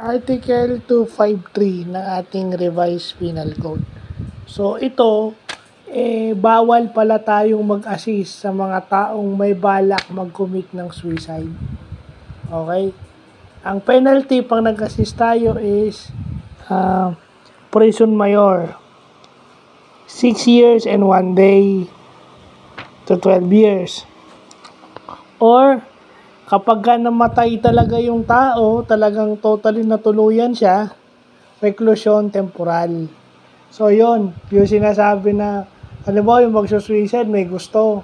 Article 253 ng ating revised penal code. So ito, bawal pala tayong mag-assist sa mga taong may balak mag-commit ng suicide. Okay? Ang penalty pang nag-assist tayo is prison mayor. 6 years and 1 day to 12 years. Or kapag namatay talaga yung tao, talagang totally natuluyan siya, reclusion temporal. So yon, yung sinasabi na, alam mo, yung magsusuicide, may gusto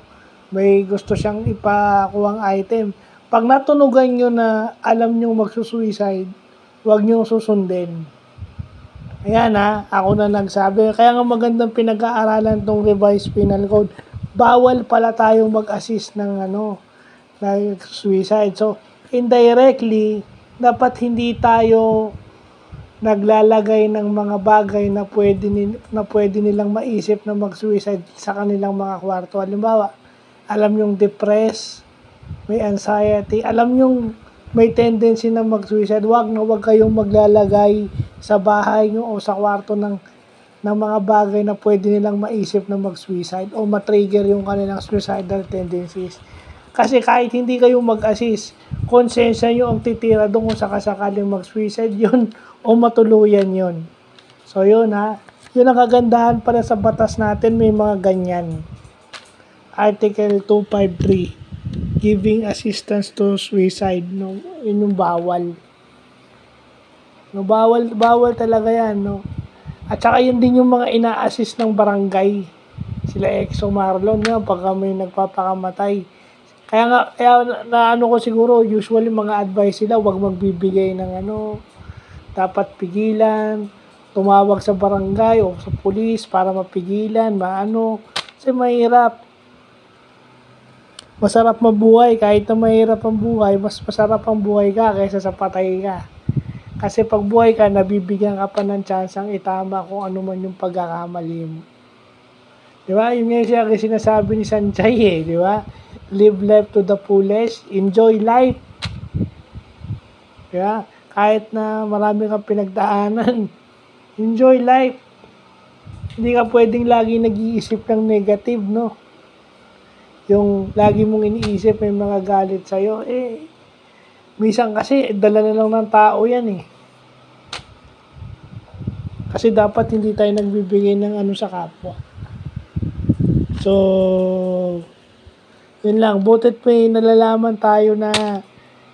siyang ipakuwang item. Pag natunugan nyo na alam nyo magsusuicide, huwag nyo susundin. Ayan ako na nagsabi. Kaya nga magandang pinag-aaralan tong revised penal code. Bawal pala tayong mag-assist ng suicide. So, indirectly, dapat hindi tayo naglalagay ng mga bagay na pwede nilang maisip na mag-suicide sa kanilang mga kwarto. Halimbawa, alam yung depressed, may anxiety, alam yung may tendency na mag-suicide, wag kayong maglalagay sa bahay nyo o sa kwarto ng mga bagay na pwede nilang maisip na mag-suicide o matrigger yung kanilang suicidal tendencies. Kasi kahit hindi kayo mag-assist, konsensya nyo ang titira doon kung sakasakaling mag-suicide yun o matuluyan yun. So yun yun ang kagandahan para sa batas natin, may mga ganyan. Article 253, giving assistance to suicide, no? Yun yung bawal. No, bawal talaga yan, no? At saka yun din yung mga ina-assist ng barangay. Sila Exo Marlon, pagka may nagpapakamatay. Kaya naano ko siguro, usually mga advice sila, wag magbibigay ng dapat pigilan, tumawag sa barangay o sa pulis para mapigilan, kasi mahirap. Masarap mabuhay, kahit na mahirap ang buhay, mas masarap ang buhay ka kaysa sa patay ka. Kasi pag buhay ka, nabibigyan ka pa ng tsansang itama kung ano man yung pagkakamali mo. Diba? Yun nga yung sinasabi ni Sanjay diba? Live life to the fullest, enjoy life. Diba? Kahit na marami kang pinagdaanan, enjoy life. Hindi ka pwedeng lagi nag-iisip ng negative, no? Yung lagi mong iniisip may mga galit sa'yo, minsan kasi dala na lang ng tao yan Kasi dapat hindi tayo nagbibigay ng sa kapwa. So, yun lang. Butit may nalalaman tayo na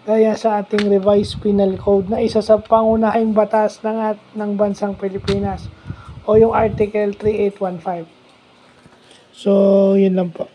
gaya sa ating revised penal code na isa sa pangunahing batas ng bansang Pilipinas o yung Article 3815. So, yun lang po.